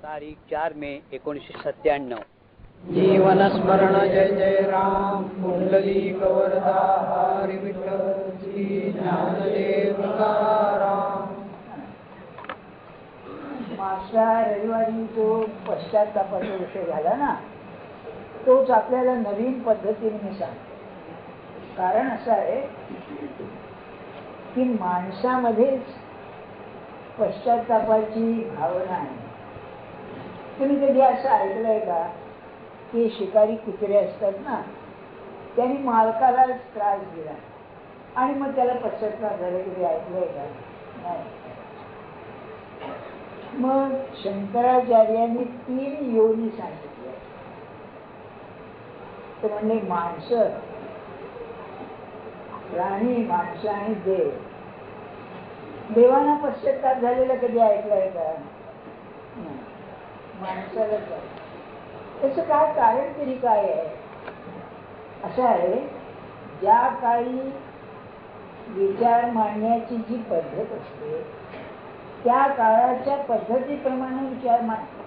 तारीख 4 मे 1997. जीवन स्मरण जय जय राम कुंडलिक वरदा हरी विठ्ठल श्री ज्ञानदेव तुकाराम. मागच्या रविवारी जो पश्चातापाचा विषय झाला ना, तोच आपल्याला नवीन पद्धतीने सांगतो. कारण असं आहे की माणसामध्येच पश्चातापाची भावना आहे. तुम्ही कधी असं ऐकलंय का की शिकारी कुत्रे असतात ना, त्यांनी मालकाला त्रास दिला आणि मग त्याला पश्चाताप झाला, कधी ऐकलंय का? नाही. मग शंकराचार्यांनी 3 योनी सांगितल्या. तर म्हणजे माणसं, प्राणी, माणसं आणि देव. देवांना पश्चाताप झालेला कधी ऐकलाय का? माणसालाच आहे. त्याचं काय कारण तरी काय आहे? असं आहे, ज्या काळी विचार मांडण्याची जी पद्धत असते त्या काळाच्या पद्धतीप्रमाणे विचार मांडतात.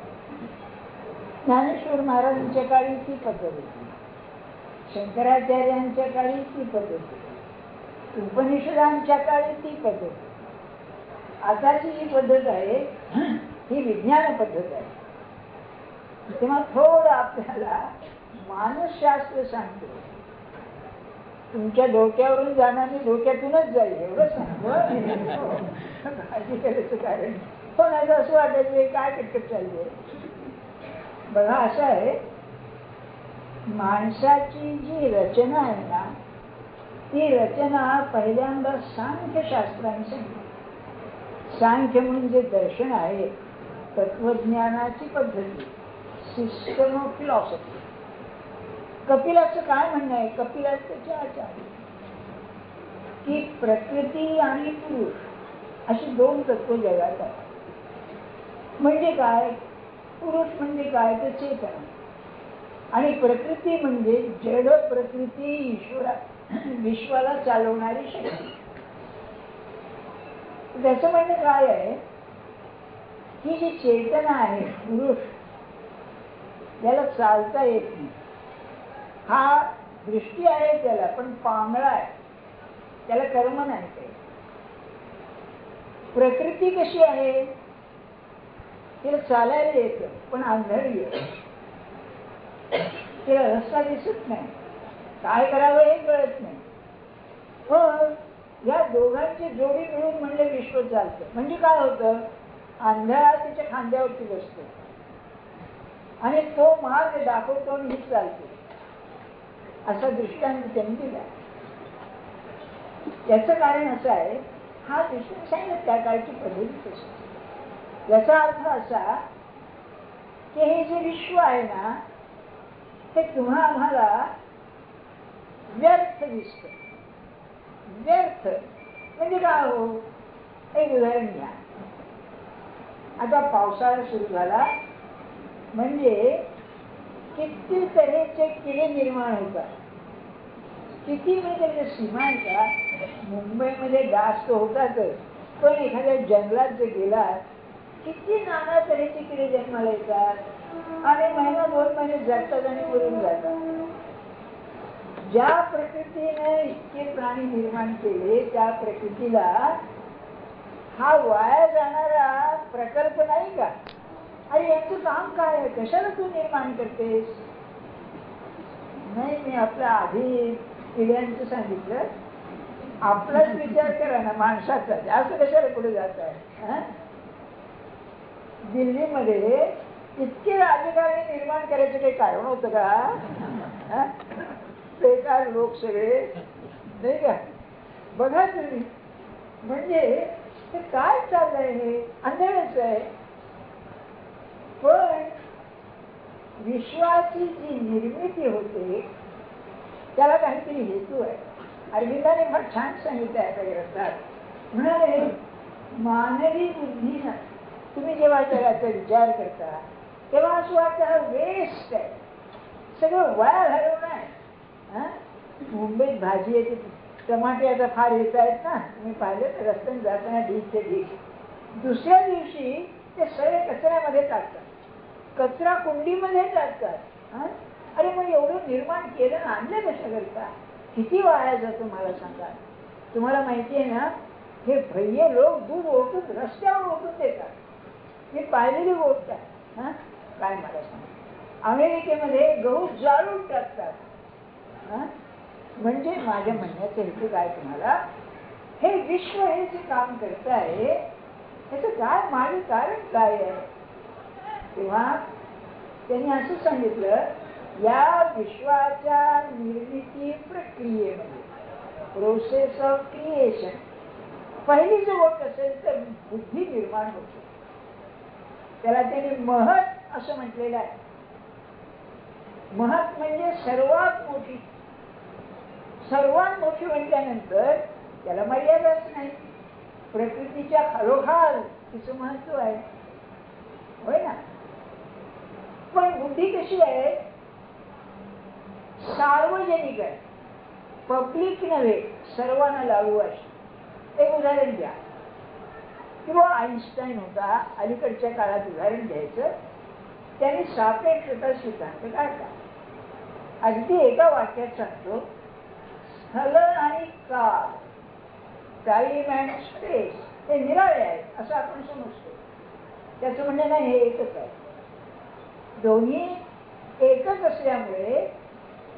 ज्ञानेश्वर महाराजांच्या काळी ती पद्धत होती, शंकराचार्यांच्या काळी ती पद्धत होती, उपनिषदांच्या काळी ती पद्धत होती. आताची जी पद्धत आहे ही विज्ञान पद्धत आहे. तेव्हा थोडं आपल्याला मानसशास्त्र सांगतो. तुमच्या डोक्यावरून जाणारी डोक्यातूनच जाईल एवढं सांगतो. काळजी करायचं कारण पण आता असं वाटायचं काय कटकट चालली आहे. बघा, असं आहे, माणसाची जी रचना आहे ना, ती रचना पहिल्यांदा सांख्यशास्त्राने सांगितली. सांख्य म्हणजे दर्शन आहे, तत्वज्ञानाची पद्धती, सिस्टम ऑफ फिलॉसॉफी. कपिलाचं काय म्हणणं आहे? कपिलाचं आचार्य की प्रकृती आणि पुरुष अशी 2 तत्व जगात आहेत. म्हणजे काय? पुरुष म्हणजे काय? तर चेतना, आणि प्रकृती म्हणजे जड प्रकृती, विश्वाला चालवणारी शक्ती. त्याचं म्हणणं काय आहे की जी चेतना आहे, पुरुष, त्याला चालता येत नाही. हा दृष्टी आहे त्याला, पण पांगळा आहे, त्याला कर्म नाही काही. प्रकृती कशी आहे? तिला चालायला येतं पण आंधळी आहे, तिला रस्ता दिसत नाही, काय करावं हे कळत नाही. पण या दोघांची जोडी मिळून म्हणजे विश्व चालतं. म्हणजे काय होतं? आंधळा तिच्या खांद्यावरती बसतो आणि तो मार्ग दाखवतो आणि ही चालते, असा दृष्टांत त्यांनी दिला. याचं कारण असं आहे, हा दृष्टांत सांगितलं त्या काळची पद्धती कशी. याचा अर्थ असा की हे जे विश्व आहे ना, ते तुम्हा आम्हाला व्यर्थ दिसत. व्यर्थ म्हणजे काय हो? एक उदाहरण घ्या. आता पावसाळा सुरू झाला म्हणजे किती तऱ्हेचे किडे निर्माण होतात. किती म्हणजे सीमा आहे का? मुंबईमध्ये डास तर होतातच, पण एखाद्या जंगलात जर गेलात किती नाना तऱ्हेचे किडे जन्माला येतात आणि महिना 2 महिने जगतात आणि मरून जातात. ज्या प्रकृतीने इतके प्राणी निर्माण केले त्या प्रकृतीला हा वाया जाणारा प्रकल्प नाही का? अरे यांचं काम काय आहे? कशाला तू निर्माण करतेस? नाही, मी आपल्या आधी पिढ्यांचं सांगितलं, आपलाच विचार करा ना माणसाचा, जास्त कशाला पुढे जात आहे. दिल्लीमध्ये इतके राजकारणी निर्माण करायचं काही कारण होतं का? बेकार लोक सगळे, नाही का? बघा तुम्ही, म्हणजे हे काय चाललंय? हे अंधळच आहे. पण विश्वाची जी निर्मिती होते त्याला काहीतरी हेतू आहे. अरविंदाने फार छान सांगितलं आहे त्या ग्रंथात. म्हणाले, मानवी बुद्धीनं तुम्ही जेव्हा त्याचा विचार करता तेव्हा असं वाटतं हा वेस्ट आहे, सगळं वाया घालवणं आहे. मुंबईत भाजी येते, टमाटे आता फार येत आहेत ना, तुम्ही पाहिलं तर रस्त्याने जाताना ढीक ते ढीक. दुसऱ्या दिवशी ते सगळे कचऱ्यामध्ये टाकतात. कचरा कुंडीमध्ये टाकतात. अरे मग एवढं निर्माण केलं ना, आणलं कशाकरता? किती वाया जातो मला सांगा. तुम्हाला माहिती आहे ना, हे भय्ये लोक दूध ओतून रस्त्यावर ओतून देतात. मी पाहिलेली गोष्ट आहे. काय मला सांगा, अमेरिकेमध्ये गहू जाळून टाकतात. म्हणजे माझ्या म्हणण्याचा हेतू काय तुम्हाला, हे विश्व हे जे काम करत आहे त्याचं काय मागे कारण काय आहे? तेव्हा त्यांनी असं सांगितलं, या विश्वाच्या निर्मिती प्रक्रियेमध्ये, प्रोसेस ऑफ क्रिएशन, पहिली जर गोष्ट असेल तर बुद्धी निर्माण होते. त्याला त्यांनी महत असं म्हटलेलं आहे. महत म्हणजे सर्वात मोठी. सर्वात मोठी म्हटल्यानंतर त्याला मर्यादाच नाही. प्रकृतीच्या खालोखाल तिचं महत्व आहे, होय ना. पण बुद्धी कशी आहे? सार्वजनिक आहे, पब्लिक नव्हे, सर्वांना लागू अशी. एक उदाहरण द्या. किंवा आईन्स्टाईन होता, अलीकडच्या काळात उदाहरण द्यायचं. त्यांनी सापेक्षता सिद्धांत काढला. अगदी एका वाक्यात सांगतो, स्थल आणि काळ, टाइम अँड स्पेस हे निराळे आहेत असं आपण समजतो. त्याचं म्हणणं नाही, हे एकच आहे. दोन्ही एकच असल्यामुळे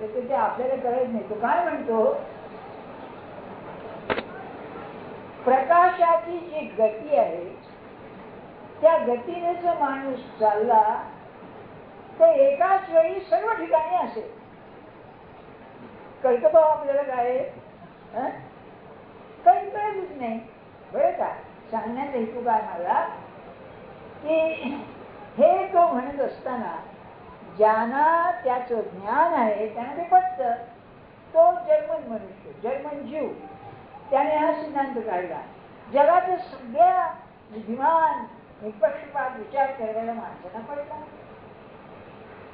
ते आपल्याला कळत नाही. तो काय म्हणतो, प्रकाशाची जी गती आहे त्या गतीने जर माणूस चालला तर एकाच वेळी सर्व ठिकाणी असेल. कळतं का आपल्याला काय? काही कळतच नाही, बरं का. सांगण्याचा हेतू काय मला, की हे तो म्हणत असताना ज्यांना त्याचं ज्ञान आहे त्यांना ते पटतं. तो जर्मन मनुष्य, जर्मन जीव, त्याने हा सिद्धांत काढला. जगात सगळ्या बुद्धिमान निष्पक्षपात विचार करणाऱ्या माणसांना पडला.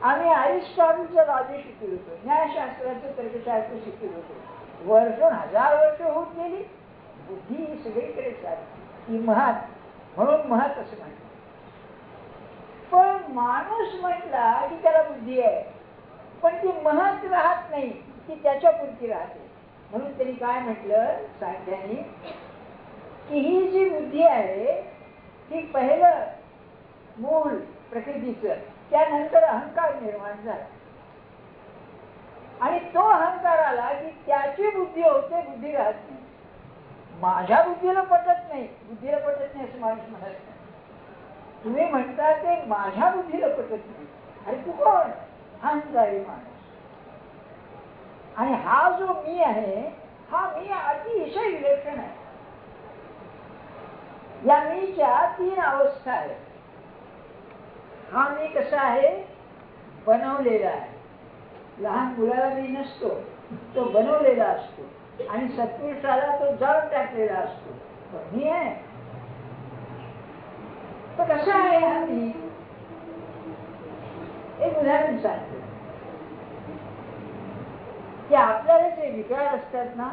आम्ही अरिस्टॉटलचं लॉजिक शिकलो होतो, न्यायशास्त्राचं तर्कशास्त्र शिकलो होतो. हजार वर्ष होत गेली, बुद्धी सगळीकडे चालली. ही महत, म्हणून महत असं म्हणतात. पण माणूस म्हटला की त्याला बुद्धी आहे, पण ती महत राहत नाही, ती त्याच्या पुरती राहते. म्हणून त्यांनी काय म्हटलं सांख्याने, की ही जी बुद्धी आहे ही पहिलं मूळ प्रकृतीचं, त्यानंतर अहंकार निर्माण झाला. आणि तो अहंकार आला की त्याची बुद्धी होते, बुद्धी राहत नाही. माझ्या बुद्धीला पटत नाही, बुद्धीला पटत नाही असं माणूस म्हणत नाही. तुम्ही म्हणता ते माझ्या बुद्धीला पटत नाही. अरे तू कोण? अहंकारी माणूस. आणि हा जो मी आहे, हा मी अतिशय विलक्षण आहे. या मीच्या 3 अवस्था आहेत. हा मी कसा आहे? बनवलेला आहे. लहान मुलाला मी नसतो, तो बनवलेला असतो. आणि सत्पुरुषाला तो जाळून टाकलेला असतो. पण मी आहे. तर कसा आहे हा मी? एक उदाहरण सांगतो, की आपल्याला जे विकार असतात ना,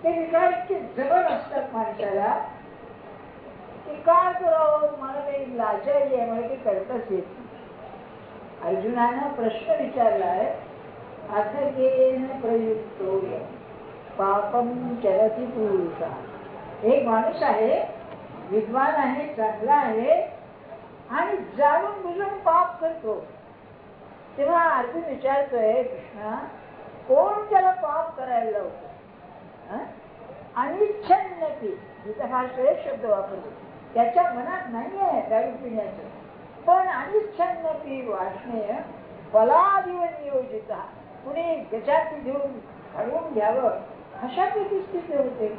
ते विकार इतके जवळ असतात माणसाला की काय करावं, मला काही लाचारी आहे, मला काही करताच येत नाही. अर्जुनानं प्रश्न विचारलाय, अथकेन प्रयुक्तो पापम चरति पुरुषा. एक माणूस आहे, विद्वान आहे, चांगला आहे, आणि जाणून बुजून पाप करतो. तेव्हा अर्जुन विचारतोय, कृष्णा कोण त्याला पाप करायला लावतो? अनिच्छन्नपि, जिथं हा श्रेष्ठ शब्द वापरतो, त्याच्या मनात नाही आहे दारू पिण्याचं, पण अनिच्छन्नपि वाष्णेय बलादिव नियोजित, कुणी गजात घेऊन घडवून घ्यावं अशा स्थिती होते.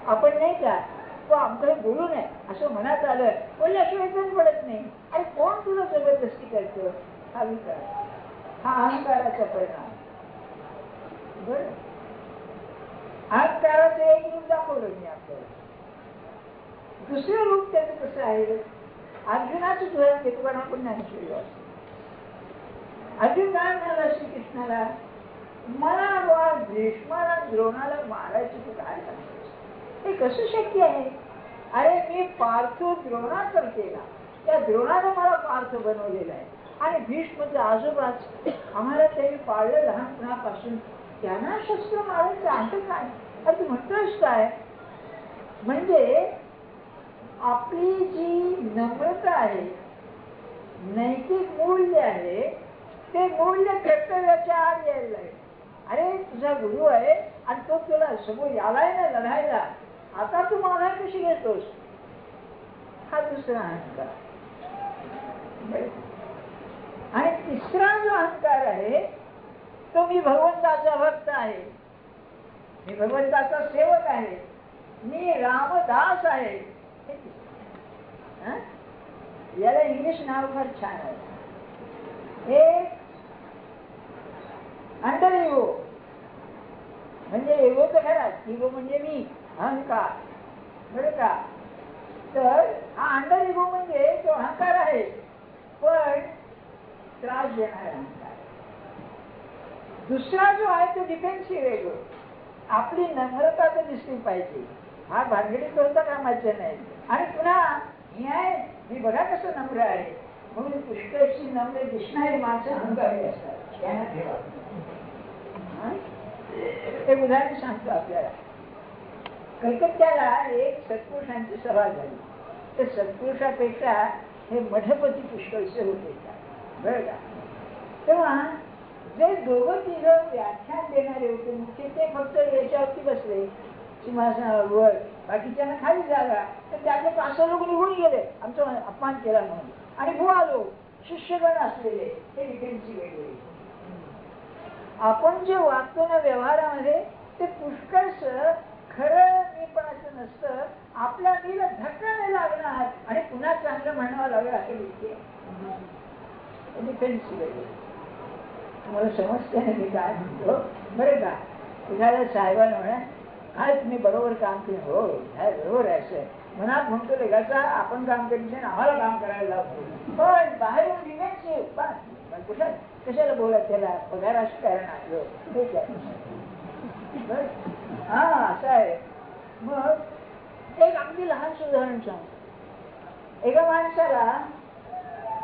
आपण नाही का, तो आमकडे बोलू नये असं मनात आलं, बोलल्याशिवाय पण पडत नाही. आणि कोण तुला जबरदस्ती करतं? हा विकार, हा अहंकाराचा परिणाम. बरं, अहंकाराचं एक रूप दाखवलं मी आपल्याला. दुसरं रूप त्याचं कसं आहे? अर्जुनाचं उदाहरण घेतो, कारण आपण ज्ञानेश्वरी वाचतो. अर्जुन काय म्हणाला श्रीकृष्णाला, मला भीष्माला द्रोणाला मारायचं तू काय सांगतोस? हे कसं शक्य आहे? अरे मी पार्थो द्रोणाचा केला, त्या द्रोणानं मला पार्थ बनवलेला आहे. आणि भीष्मचे आजोबाच आम्हाला त्यांनी पाळलं लहानपणापासून, त्यांना शस्त्र मारायचं असं काय? अरे तू म्हणतोस काय? म्हणजे आपली जी नम्रता आहे, नैतिक मूल्य आहे, ते मूल्य कर्तव्याच्या आड यायला आहे. अरे तुझा गुरु आहे आणि तो तुला समोर यालाय ना लढायला, आता तू माघार कशी घेतोस? हा दुसरा अहंकार. आणि तिसरा जो अहंकार आहे तो मी भगवंताचा भक्त आहे, मी भगवंताचा सेवक आहे, मी रामदास आहे. याला इंग्लिश नाव फार छान आहे. एक अंडर इगो, म्हणजे इगो तर खराच, इगो म्हणजे मी, अहंकार, बरं का? तर हा अंडर इगो म्हणजे तो अहंकार आहे, पण त्रास देणारा अहंकार. दुसरा जो आहे तो डिफेन्सिव्ह इगो. आपली नम्रता तर दिसली पाहिजे, हा भानगडीत होता कामाचे नाही. आणि पुन्हा मी आहे, मी बघा कसं नम्र आहे, म्हणून पुष्कळशी नम्र दिसणारी माणसं अहंकारी असतात. त्यांना ठेवा. एक उदाहरण सांगतो आपल्याला. कलकत्त्याला एक सत्पुरुषांची सभा झाली. तर सत्पुरुषापेक्षा हे मठपती पुष्कळसे होते, बरं का? तेव्हा जे दोघं तिघं व्याख्यान देणारे होते मुख्य, ते फक्त याच्यावरती बसले सिंहासनावर, बाकीच्यांना खाली जागा. तर त्यातले 5 लोक निघून गेले, आमचा अपमान केला म्हणून. आणि बुवा लोक शिष्यगण असलेले हे डिफेन्सिव्ह वेगळे. आपण जे वागतो ना व्यवहारामध्ये, ते पुष्कळस खरं मीपणाचं नसतं. आपल्या मीला धक्का नाही लागणार आणि पुन्हा चांगलं म्हणावं लागेल असं विषय डिफेन्सिव्ह वेगळे. तुम्हाला समजते ना मी काय म्हणतो, बरं का? एखाद्या साहेबांना म्हणा, काय तुम्ही बरोबर काम केलं? हो काय बरोबर आहे असं मनात म्हणतो लेखाचा, आपण काम करीत नाही, आम्हाला काम करायला लावतो. पण बाहेरून डिफेन्सिव्ह, कुठं कशाला बोलत, त्याला पगार असं कारण असलं ठीक आहे. हा असं आहे. मग एक अगदी लहान उदाहरण सांगतो. एका माणसाला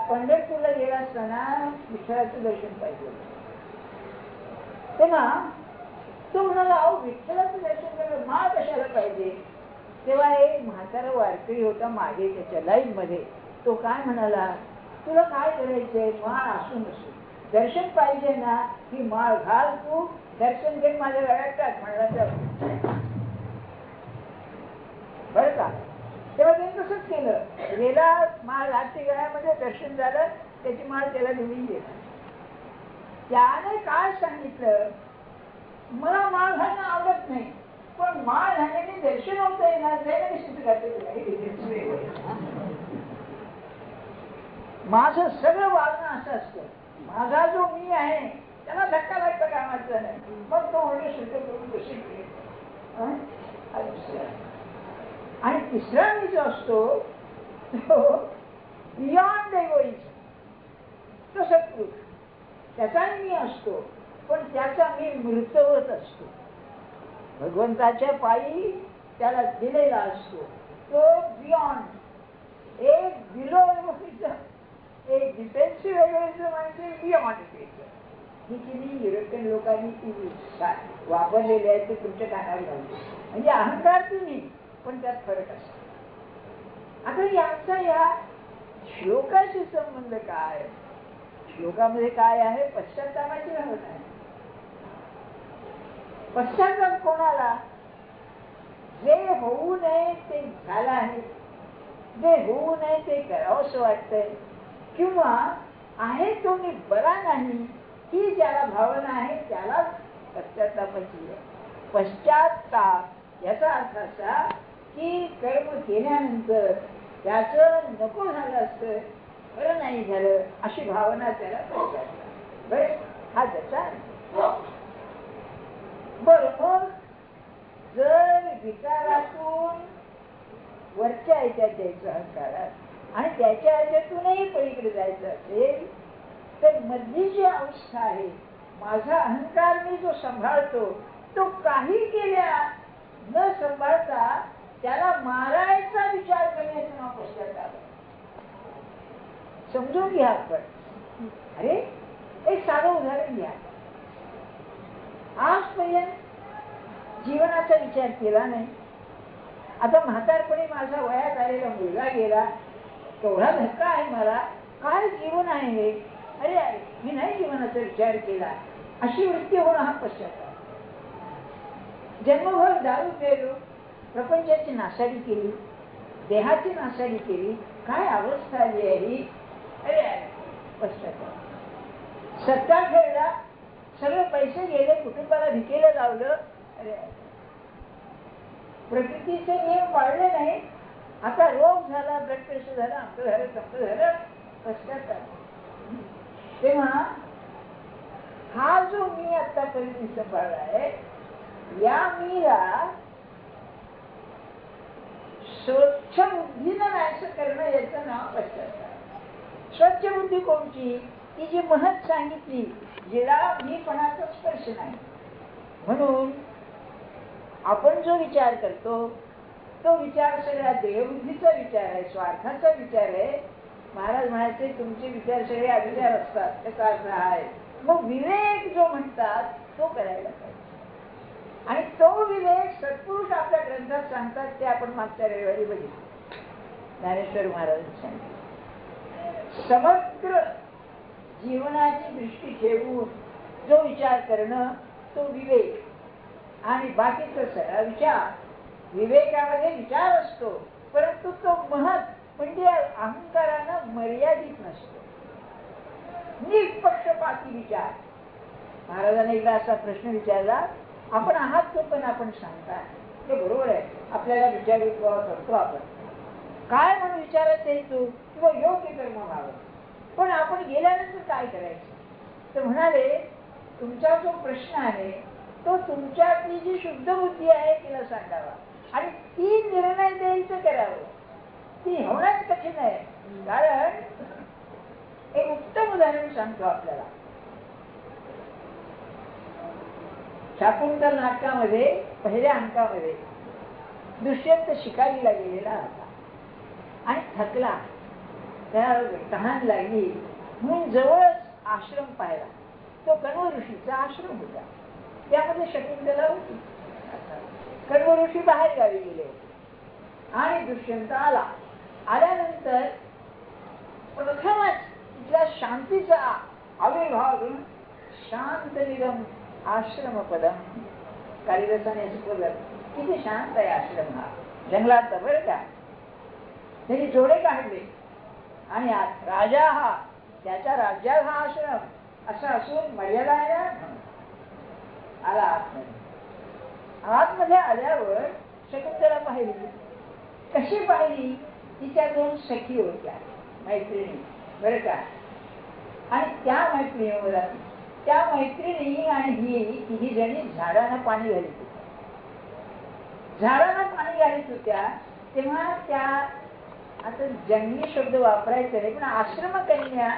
पंढरपूरला गेला असताना विठ्ठलाचं दर्शन पाहिजे. तेव्हा तो म्हणाला, अहो विठ्ठलाचं दर्शन करायला माळ कशाला पाहिजे? तेव्हा एक म्हातारा वारकरी होता मागे त्याच्या लाईन मध्ये. तो काय म्हणाला, तुला काय करायचंय? माळ असू नसू, दर्शन पाहिजे ना, ही माळ घाल, तू दर्शन घे, माझ्या गळ्यात टाक म्हणला. तर बरं का? तेव्हा त्यांनी तसंच केलं. गेला, माळ घातली गळ्यामध्ये, दर्शन झालं, त्याची माळ त्याला निघून गेला. त्याने काय सांगितलं, मला माळ घालणं आवडत नाही, पण माळ घालण्याने दर्शन होतं येणार नाही. सिद्ध करते माझं सगळं वागणं असं असतं. माझा जो मी आहे त्याला धक्का लागता कामाचा नाही. मग तो म्हणजे शुद्ध करून कशी आणि तिसरा मी जो असतो तो बियॉन्ड एगोइझम, तो सत्पुरुष. त्याचा मी असतो, पण त्याचा मी मृतवत असतो. भगवंताच्या पायी त्याला दिलेला असतो तो बियॉन्ड. एक बिलो एगोइझम, एक डिफेन्सिव्ह एगोइझम म्हणजे बियॉन्ड एगोइझम. ही किती युरोपियन लोकांनी ती वापरलेली आहे ते तुमच्या कानावर घालतो. म्हणजे अहंकार तुम्ही, पण त्यात फरक असतो. आता यांचा या श्लोकाशी संबंध काय? श्लोकामध्ये काय आहे? पश्चात्तापाची भावना आहे. पश्चात्ताप कोणाला? जे होऊ नये ते झालं आहे, जे होऊ नये ते करावं असं वाटतंय, किंवा आहे तो मी बरा नाही ही ज्याला भावना आहे त्याला पश्चात्तापाची आहे. पश्चात्ताप याचा अर्थ असा की कर्म केल्यानंतर त्याचं नको झालं असतं, बरं नाही झालं अशी भावना त्याला पश्चात्ताप. बरं, हा त्याचा बरं. मग जर विचारातून वरच्या ह्याच्यात द्यायचं अहंकारात आणि त्याच्या ह्याच्यातूनही पलीकडे जायचं असेल, तर मधली जी अवस्था आहे, माझा अहंकार मी जो सांभाळतो तो काही केल्या न सांभाळता त्याला मारायचा विचार करण्याचं नाव पश्चात्ताप. समजून घ्या आपण. अरे एक साधं उदाहरण घ्या. आजपर्यंत जीवनाचा विचार केला नाही. आता म्हातारपणी माझा वयात आलेला मुलगा गेला, केवढा धक्का आहे मला. काय जीवन आहे हे. अरे मी नाही जीवनाचा विचार केला. अशी वृत्ती होणं हा पश्चाताप. जन्मभर दारू प्यायलो, प्रपंचाची नासाडी केली, देहाची नासाडी केली, काय अवस्था आली आहे ही. अरे पश्चाताप. सत्ता खेळला, सगळे पैसे गेले, कुटुंबाला भिकेला लावलं. अरे प्रकृतीचे नियम पाळले नाही. आता रोग झाला, ब्लड प्रेशर झाला, आमचं झालं, तमचं झालं. पश्चाताप. तेव्हा हा जो मी आतापर्यंत सांभाळला आहे, या मीला स्वच्छ बुद्धीनं नाहीसं करणं याचं नाव पश्चाताप. स्वच्छ बुद्धी कोणची? ती जी महत सांगितली, जिला मीपणाचा स्पर्श नाही. म्हणून आपण जो विचार करतो तो विचार सगळा देहबुद्धीचा विचार आहे, स्वार्थाचा विचार आहे. महाराज म्हणायचे तुमचे विचार सगळे अविचार असतात, त्याचा अर्थ आहे. मग विवेक जो म्हणतात तो करायला पाहिजे. आणि तो विवेक सत्पुरुष आपल्या ग्रंथात सांगतात, ते आपण मागच्या रविवारी बघितलं. ज्ञानेश्वर महाराजांनी सांगितलं, समग्र जीवनाची दृष्टी ठेवून जो विचार करणं तो विवेक. आणि बाकीचा सगळा विचार, विवेकामध्ये विचार असतो, परंतु तो महत म्हणजे अहंकारानं मर्यादित नसतो. निष्पक्षपाती विचार. महाराजांनी एकदा असा प्रश्न विचारला, आपण आहात तो पण आपण सांगता. ते बरोबर आहे, आपल्याला विचार करतो आपण. काय म्हणून विचारायचं हेतू किंवा योग्य कर्म व्हावं, पण आपण गेल्यानंतर काय करायचं. तर म्हणाले तुमचा जो प्रश्न आहे तो तुमच्यातली जी शुद्ध बुद्धी आहे तिला सांगावा, आणि ती निर्णय द्यायचं करावं. ती होण्याच कठीण आहे. कारण एक उत्तम उदाहरण सांगतो आपल्याला. शाकुंतल नाटकामध्ये पहिल्या अंकामध्ये दुष्यंत शिकारीला गेलेला होता आणि थकला, त्याला तहान लागली म्हणून जवळच आश्रम पाहिला. तो कण्व ऋषीचा आश्रम होता, त्यामध्ये शकुंतला होती. कण्व ऋषी बाहेर गावी गेले होते आणि दुष्यंत आला. आल्यानंतर प्रथमच तिथल्या शांतीचा आविर्भाव करून शांत निगम आश्रम पदम. कालिदासाने शिकवलं किती शांत आहे आश्रम हा. जंगलात बरं का. त्यांनी जोडे काढले आणि राजा हा, त्याच्या राज्यात हा आश्रम असा असून मर्यादा आहे ना. आला आतमध्ये. आतमध्ये आल्यावर शकुंतला पाहिली. कशी पाहिली? तिच्या दोन सखी होत्या, मैत्रिणी बरं का. आणि त्या मैत्रिणी आणि ही तिघी जणी झाडांना पाणी घालीत होत्या. झाडांना पाणी घालीत होत्या तेव्हा त्या, आता जंगली शब्द वापरायचे नाही, पण आश्रम कन्या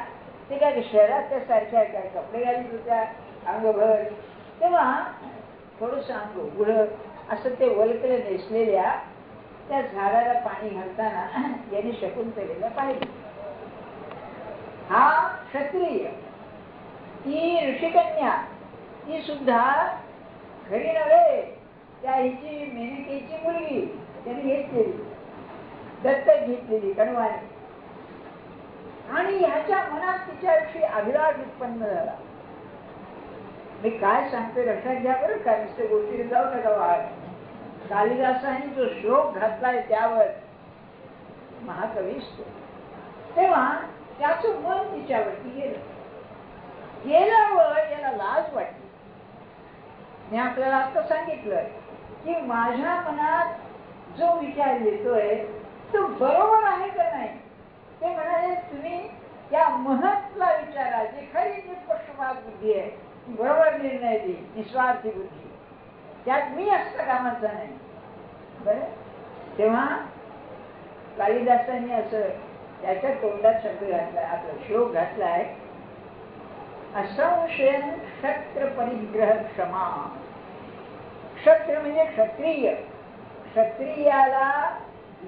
ते काय शहरात त्या सारख्या काय कपडे घालीत होत्या अंगभर. तेव्हा थोडंसं अंग उघडं असं ते वलकले नेसलेल्या त्या झाडाला पाणी घालताना यांनी शकुंतलेला पाहिजे. हा क्षत्रिय, ती ऋषिकन्या, ती सुद्धा घरी नव्हे, त्या हिची मेनकेची मुलगी त्यांनी घेतलेली, दत्तक घेतलेली कण्वाने. आणि ह्याच्या मनात तिच्याविषयी अभिलाष उत्पन्न झाला. मी काय सांगते लक्षात घ्या बरं का, नुसते गोष्टीने जाऊ नका वाढ. कालिदासाने जो श्लोक घातलाय त्यावर महाकवीच तो. तेव्हा त्याचं मन तिच्यावरती गेल्यावर याला लाज वाटली. मी आपल्याला आता सांगितलं की माझ्या मनात जो विचार येतोय तो बरोबर आहे का नाही. ते म्हणाले तुम्ही त्या महत्त्वाला विचारा, जी खरी निष्पक्षपात बुद्धी आहे, बरोबर निर्णय दे, निस्वार्थी बुद्धी, त्यात मी असता कामाचा नाही. बरं. तेव्हा कालिदासांनी असं त्याच्या तोंडात शब्द घातलाय, आपला श्लोक घातलाय, असंशयन क्षत्र परिग्रह क्षमा. क्षत्र म्हणजे क्षत्रिय, क्षत्रियाला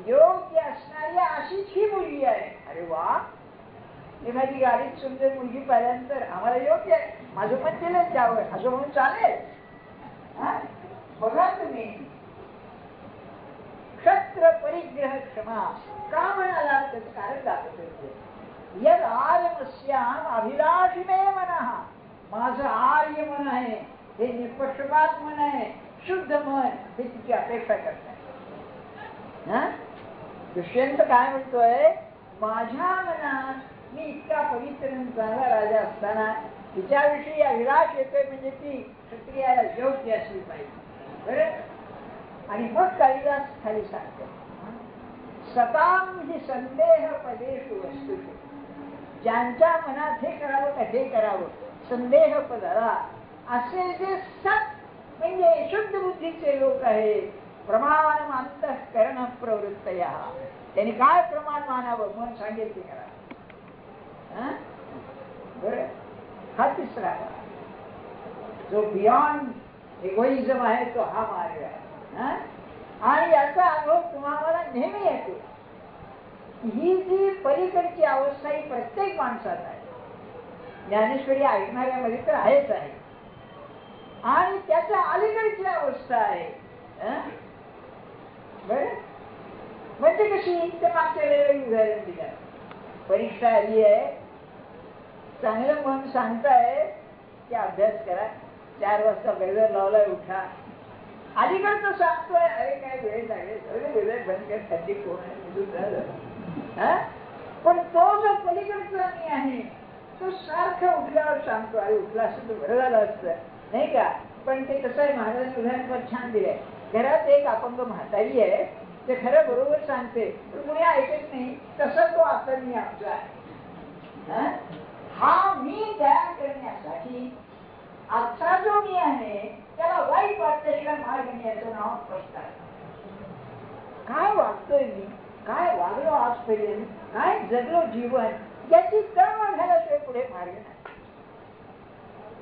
योग्य असणारी अशीच ही मुलगी आहे. अरे वा, एखादी गाडीत सुंदर मुलगी पाहिल्यानंतर आम्हाला योग्य आहे, माझं पण केलं त्यावर असं म्हणून चालेल? बघा तुम्ही, क्षत्र परिग्रह क्षमा का म्हणाला त्याचं कारण दाखवतो. यद आर्यमस्याम अभिलाषी मे मनः, माझं आर्य मन आहे, हे निपक्षपात मन आहे, शुद्ध मन, हे तिची अपेक्षा करत आहे. दुष्यंत काय म्हणतोय, माझ्या मनात मी इतका पवित्र चांगला राजा असताना तिच्याविषयी अभिलाष येतोय, म्हणजे ती क्षत्रियाला योग्य असली पाहिजे. बरं, आणि मग कालिदास खाली सांगतो, सताम ही संदेह पदेषु वस्तुषु, ज्यांच्या मनात हे करावं का हे करावं संदेह पदाला, असे जे सत म्हणजे शुद्ध बुद्धीचे लोक आहेत, प्रमाण अंतःकरण प्रवृत्तया, त्यांनी काय प्रमाण मानावं, मन सांगेल ते करा. बरं, हा तिसरा जो बियॉन्ड इगोइझम आहे तो हा मार्ग आहे. आणि याचा अनुभव तुम्हाला नेहमी येतो. ही जी पलीकडची अवस्था ही प्रत्येक माणसात आहे. ज्ञानेश्वरी ऐकणाऱ्यामध्ये तर आहेच आहे, आणि त्याच्या अलीकडची अवस्था आहे. बरं, म्हणजे कशी, ते मागच्या वेळेला उदाहरण दिलं. परीक्षा आली आहे, चांगलं मन सांगताय की अभ्यास करा, 4 वाजता गजर लावलाय उठा. अलीकडचं सांगतोय अरे काय वेळ लागेल, गजर बंद कर, थंडी कोण आहे. पण तो जो पलीकडचा मी आहे तो सारखा उठल्यावर सांगतो अरे उठला असं तर बरं झालं असतं, नाही का. पण ते कसं आहे, महाराजांनी उदाहरण पण छान दिलंय. घरात एक अपंग म्हातारी आहे, ते खरं बरोबर सांगते पण कुणी ऐकत नाही, तसं तो आता मी आमचा आहे. हा मी तयार करण्यासाठी आजचा जो मी आहे त्याला वाईट वाटल्याशिवाय मार्ग याचं नाव स्पष्ट आहे. काय वागतोय मी, काय वागलो आजपर्यंत, काय जगलो जीवन, याची तळमळ झाल्याशिवाय पुढे मार्ग नाही.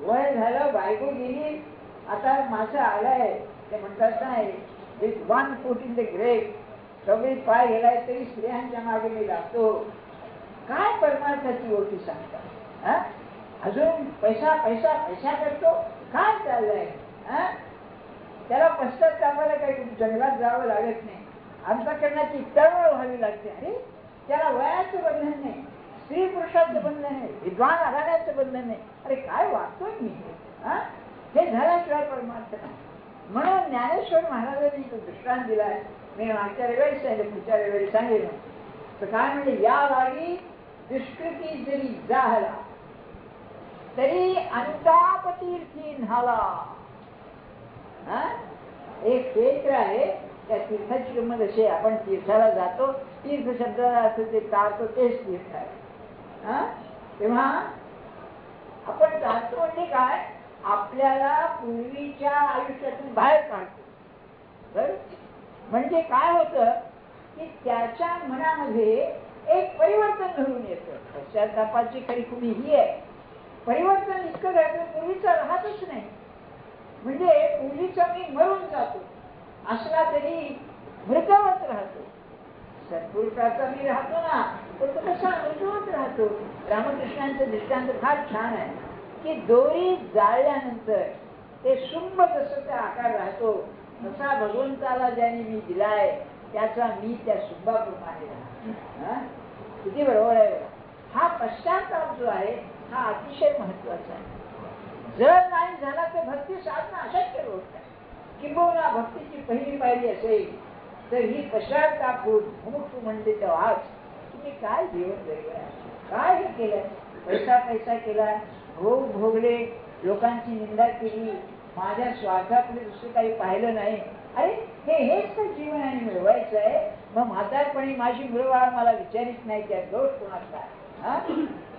वय झालं, बायको गेली, आता माझं आलंय, ते म्हणतात नाही with one foot in the ग्रेव, सगळी पाय गेलाय तरी स्त्रियांच्या मागे मी लागतो. काय परमार्थाची ओळखी सांगतात. अजून पैसा पैसा पैसा करतो, काय चाललंय. त्याला पश्चातापाला काही जंगलात जावं लागत नाही, अंतःकरणाची तळमळ व्हावी लागते. अरे त्याला वयाचं बंधन नाही, स्त्री पुरुषाचं बंधन नाही, विद्वान अघाड्याचं बंधन नाही. अरे काय वागतोय मी, हे झाल्याशिवाय परमार्थ नाही. म्हणून ज्ञानेश्वर महाराजांनी तो दृष्टांत दिलाय. मी मागच्या रविवारी सांगितलं, पुढच्या रविवारी सांगेल. तर काय म्हणजे, या लागी दुष्कृती जरी झाला तरी अनुताप तीर्थी न्हाला. एक क्षेत्र आहे, त्या तीर्थाची किंमत अशी, आपण तीर्थाला जातो, तीर्थ शब्दाला अर्थ ते टाळतो, तेच तीर्थ आहे. तेव्हा आपण टाळतो म्हणजे काय, आपल्याला पूर्वीच्या आयुष्यातून बाहेर काढतो. बरं, म्हणजे काय होतं की त्याच्या मनामध्ये एक परिवर्तन घडून येतं. पश्चातापाची खरी खुणी ही आहे, परिवर्तन इतकं घडतं पूर्वीचं राहतच नाही. म्हणजे पूर्वीचा मी मरून जातो असला तरी मृतवत राहतो. सत्पुरुषाचा मी राहतो ना, तर तो कसा मृतवत राहतो. रामकृष्णांचं दृष्टांत फार छान आहे की दोरी जाळल्यानंतर ते शुंभ जसं त्या आकार राहतो, तसा भगवंताला ज्याने मी दिलाय त्याचा मी त्या शुंभाप्रमाणे राहतो. किती बरोबर आहे. हा पश्चाताप जो आहे हा अतिशय महत्वाचा आहे. जर नाही झाला तर भक्ती साधना अशक्य गोष्ट आहे. किंबहुना भक्तीची पहिली पायरी असेल तर ही पश्चाताप होऊन मुमुक्षु म्हणते तेव्हा तुम्ही काय जीवन जगलाय, काय हे केलंय, पैसा पैसा केला, भोग भोगले, लोकांची निंदा केली, माझ्या स्वार्थापुढे दुसरं काही पाहिलं नाही. अरे हेच तर जीवन आणि मिळवायचं आहे. मग म्हातारपणी माझी मुलबाळ मला विचारित नाही, त्या दोष कोणाचा.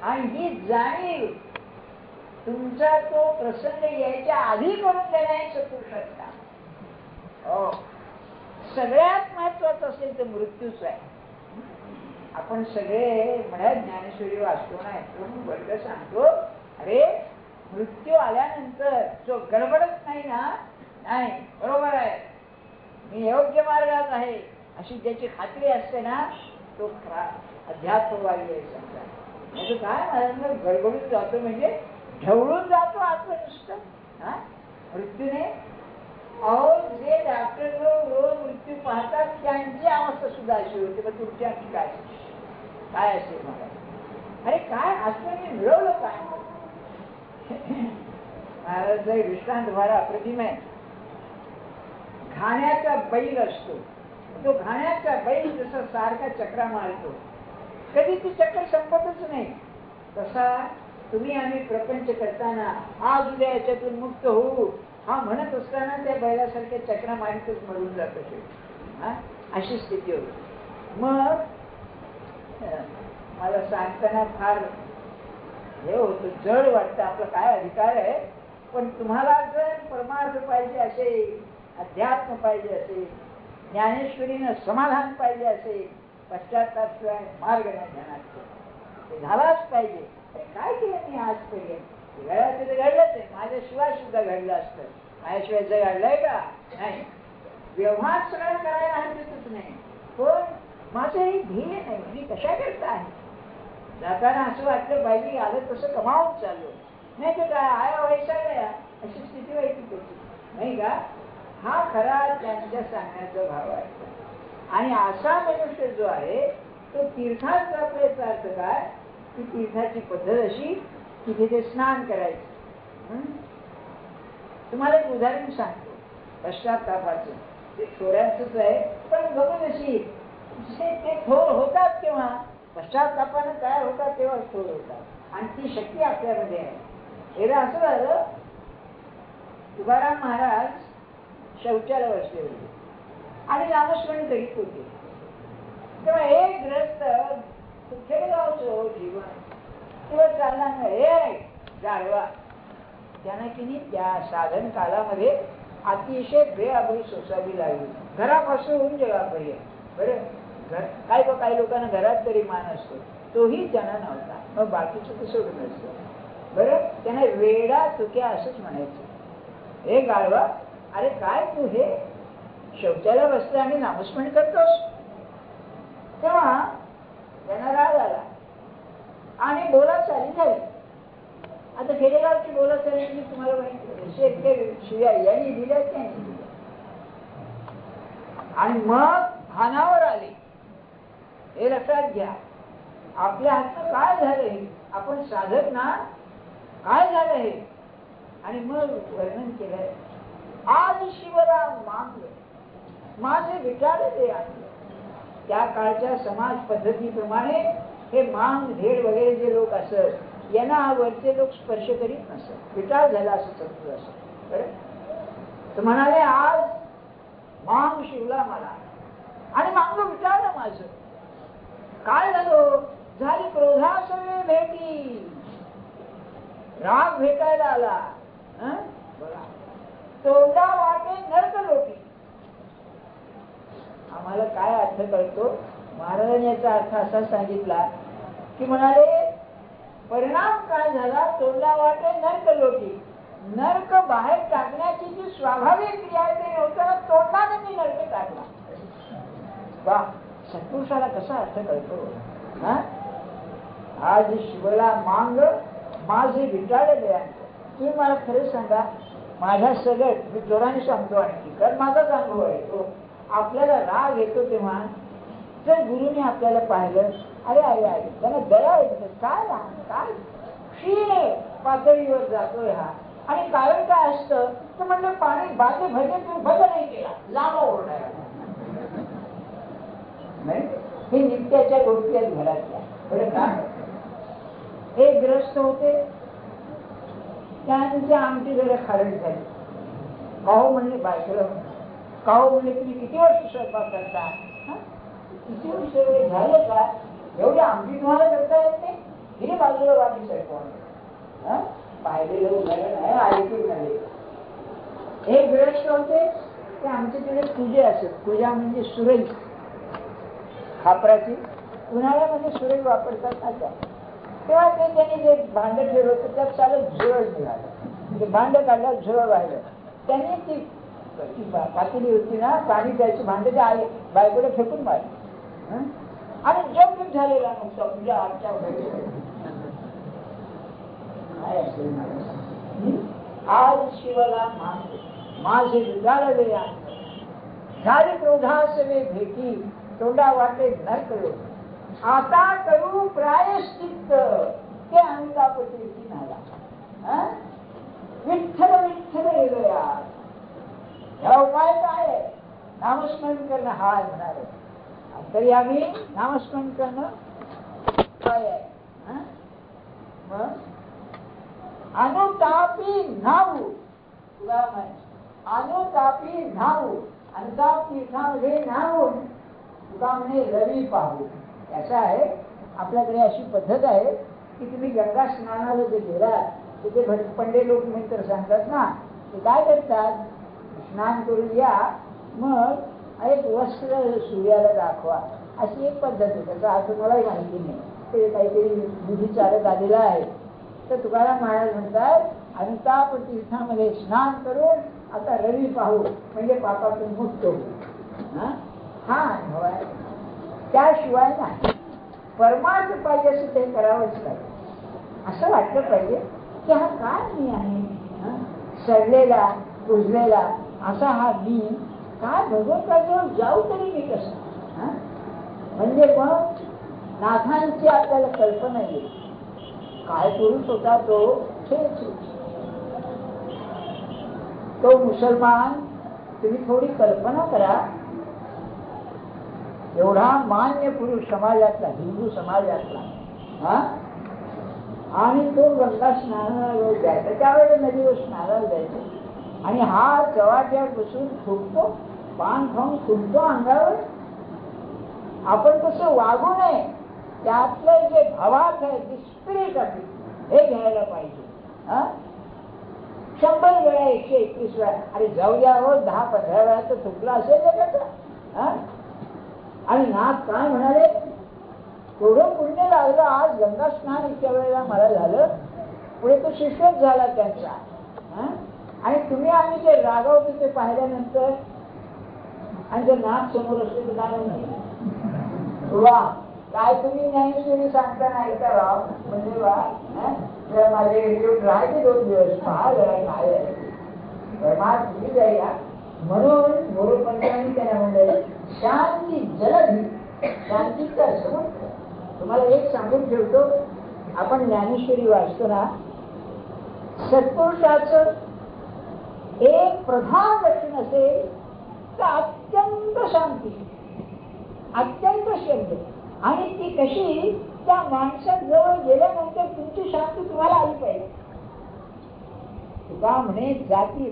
आणि ही जाणीव तुमचा तो प्रसंग यायच्या आधी करून देण्याची सत्पुरुषाचा. हो, सगळ्यात महत्वाचं असेल तर मृत्यूच आहे. आपण सगळे म्हणत ज्ञानेश्वरी वाचतो नाही, म्हणून वर्ग सांगतो अरे मृत्यू आल्यानंतर जो गडबडत नाही ना, नाही बरोबर आहे मी योग्य मार्गात आहे अशी ज्याची खात्री असते ना, तो खरा अध्यात्मवादी आहे. समजा म्हणजे काय महाराजांना गडबडून जातो म्हणजे ढवळून जातो आत्म नुसतं मृत्यूने. अहो जे डॉक्टर रोज मृत्यू पाहतात त्यांची अवस्था सुद्धा अशी होती. मग तुमची आणखी काय काय असेल मला? अरे काय आत्म्याने मिळवलं काय? महाराजांचा दृष्टांत फार अप्रतिम आहे. घाण्याचा बैल असतो, तो घाण्याचा बैल जसा सारखा चक्रा मारतो, कधी ती चक्र संपतच नाही. तसा तुम्ही आम्ही प्रपंच करताना आज उद्या याच्यातून मुक्त होऊ हा म्हणत असताना त्या बैलासारख्या चक्रा मारीतच मरून जात असेल. अशी स्थिती होती. मग मला सांगताना फार हे होतं, जड वाटतं. आपला काय अधिकार आहे, पण तुम्हाला जर परमार्थ पाहिजे असेल, अध्यात्म पाहिजे असेल, ज्ञानेश्वरीनं समाधान पाहिजे असेल, पश्चातापाशिवाय मार्ग नाही ध्यानात. ते झालाच पाहिजे. काय केलं मी आजपर्यंत? घडायचं तर घडलंच आहे, माझ्याशिवाय सुद्धा घडलं असतं. माझ्याशिवाय जग घडलंय का? नाही. व्यवहार सगळं करायला हरकतच नाही, पण माझं हे ध्येय नाही. मी कशा करता आहे? जाताना असं वाटलं पाहिजे आलं तसं कमावून चाललो, नाही तर काय आया वैसाळ्या अशी स्थिती व्हायची त्याची, नाही का? हा खरा त्यांच्या सांगण्याचा भाव आहे. आणि असा मनुष्य जो आहे तो तीर्थात जातो. याचा अर्थ काय की तीर्थाची पद्धत अशी की तिथे स्नान करायचं. तुम्हाला एक उदाहरण सांगतो पश्चातापाचं. ते थोड्याच आहे, पण बघून अशी ते थोर होतात किंवा पश्चातापानं काय होतात तेव्हा थोर होतात. आणि ती शक्ती आपल्यामध्ये आहे. एकदा असं झालं, तुकाराम महाराज शौचाला बसले होते आणि नामस्मरण करीत होते. तेव्हा एक ग्रस्त खेडेगावचं जीवन तेव्हा चालला हे गाढवा त्यांना की नाही त्या साधन कालामध्ये अतिशय बेअबळी सोसावी लागली. घरापासून जगापर्यंत. बरं, काही लोकांना घरात तरी मान असतो, तोही त्यांना नव्हता. मग बाकीचं तर सोडून असतं. बरं, त्यांना वेडा चुक्या असंच म्हणायचं. हे गाढवा, अरे काय तू हे शौचाला बसते आणि नामस्मरण करतोस? तेव्हा त्यांना राग आला आणि बोला चाली झाली. आता खेडेगावची बोला चाली तुम्हाला माहिती, शिव्या यांनी दिल्या त्यांनी दिल्या. आणि मग भानावर आले. हे लक्षात घ्या, आपल्या हातनं काय झालं हे, आपण साधक ना, काय झालं हे. आणि मग वर्णन केलंय, आज शिवला मागलं माझे विचार ते आणलं. त्या काळच्या समाज पद्धतीप्रमाणे हे मांग धेड वगैरे जे लोक असत यांना वरचे लोक स्पर्श करीत नसत. विचार झाला असं समजू असत. बरं, तर म्हणाले आज मांग शिवला मला आणि मांग विचारलं माझं काय झालं. झाली क्रोधासवे भेटी, राग भेटायला आला. बघा, तोंडा वाटे नरक लोटी. आम्हाला काय अर्थ कळतो? महाराजांनी याचा अर्थ असा सांगितला की म्हणाले परिणाम काय झाला, तोंडा वाटे नरक लोटी. नरक बाहेर टाकण्याची जी स्वाभाविक क्रिया आहे ते नव्हतं, तोंडाने मी नरक टाकला. वा, सत्पुरुषाला कसा अर्थ कळतो? आज शिवला मांग माझे विटाळले. तुम्ही मला खरं सांगा, माझ्या सगळं मी जोराने सांगतो आणखी, कारण माझाच अनुभव आहे तो. आपल्याला राग येतो तेव्हा जर गुरुने आपल्याला पाहिलं, अरे अरे अरे त्यांना दया येते, काय राग, काय क्षीण पातळीवर जातोय हा. आणि कारण काय असतं तर म्हणलं पाणी बाजे भजे तू भज नाही केला, लांब ओरडायला नाही. हे नित्याच्या गोष्टी आहेत घरातल्या. बरं का, एक ग्रस्त होते, त्यांची आमटी जरा खारट झाली. काहो म्हणले बायकोला, काहो म्हणले तुम्ही किती वर्ष स्वयंपाक करता? किती वर्ष झालं का? एवढी आमटी तुम्हाला करता येत नाही? हे बाजूला वाटी स्वयंपाक पाहिलेलं उदाहरण आहे, ऐकून झाले. एक ग्रस्त होते, ते आमच्या तिथे पूजा असत. पूजा म्हणजे सुरई, खापराची. उन्हाळ्यामध्ये सुरई वापरतात आता. तेव्हा ते त्यांनी जे भांड ठेवलं होतं त्यात चालत झुरळ निघालं. ते भांड काढलं, झुरळ वाहिलं. त्यांनी ती पातेली होती ना, पाणी द्यायची भांड ते आले बायकोला फेकून मारली. आणि जग झालेला नव्हता म्हणजे आजच्या घरी असेल आज शिवला माझे विगाडले झाली क्रोधासवे भेटी तोंडा वाटे न करो आता करू प्रायश्चित्त ते अनुतापतीर्थी नाला विठ्ठल विठ्ठल गेलोया. याला उपाय काय आहे? नामस्मरण करणं हा आहे म्हणाले. तरी आम्ही नामस्मरण करणं काय आहे? मग अनुतापी न्हाऊ तुला अनुतापी न्हाऊ अनुताप तीर्थामध्ये न्हावून तुका म्हणे रवी पाहू. याचा आहे आपल्याकडे अशी पद्धत आहे की तुम्ही गंगा स्नानाला जे गेलात तिथे भटपंडे लोक मित्र सांगतात ना ते काय करतात स्नान करून या मग एक वस्त्र सूर्याला दाखवा अशी एक पद्धत आहे. त्याचा अर्थ मलाही माहिती नाही ते काहीतरी विधी चालत आलेला आहे. तर तुकाराम महाराज म्हणतात अनुताप तीर्थामध्ये स्नान करून आता रवी पाहू म्हणजे पापातून मुक्त होऊ. हा अनुभव आहे. त्याशिवाय नाही परमार्थ पाहिजे असं ते करावंच पाहिजे. असं वाटलं पाहिजे की हा काय मी आहे सडलेला कुजलेला असा हा मी काय भगवंताजवळ जाऊ तरी मी कसं. म्हणजे मग नाथांची आपल्याला कल्पना येईल. काय पुरुष होता तो मुसलमान. तुम्ही थोडी कल्पना करा एवढा मान्य पुरुष समाजातला हिंदू समाजातला आणि तो गंगा स्नानाला रोज जायचा. त्यावेळेला नदीवर स्नानाला जायचं आणि हा चवाट्यावर बसून थुंकतो पान खाऊन थुंकतो अंगावर. आपण तसं वागू नये. त्यातलं जे भावार्थ आहे ते स्पिरिट आहे हे घ्यायला पाहिजे. 100 वेळा 121 वेळा अरे जाऊ द्या हो 10-15 वेळा तर थुकला असेल ना त्याचा. आणि नाथ काय म्हणाले थोडं पुण्य लागलं आज गंगा स्नान इतक्या वेळेला मला झालं. पुढे तो शिष्यच झाला त्यांचा. आणि तुम्ही आम्ही जे रागवतो ते पाहिल्यानंतर आणि जर नाथ समोर असते तर काय नाही वा काय तुम्ही ज्ञानेश्वरी सांगताना ऐकता राव म्हणजे वा माझे राहायचे 2 दिवस पहा जरा काय तुम्ही जाऊया. म्हणून मोरोपंतांनी त्यांना म्हणले शांती जलधी शांतीचा समुद्र. तुम्हाला एक सांगून ठेवतो आपण ज्ञानेश्वरी वाचतो ना सत्पुरुषाचं एक प्रधान लक्षण असेल तर अत्यंत शांती अत्यंत शांती. आणि ती कशी त्या माणसाजवळ गेल्यानंतर तुमची शांती तुम्हाला आली पाहिजे. तुका म्हणे जाती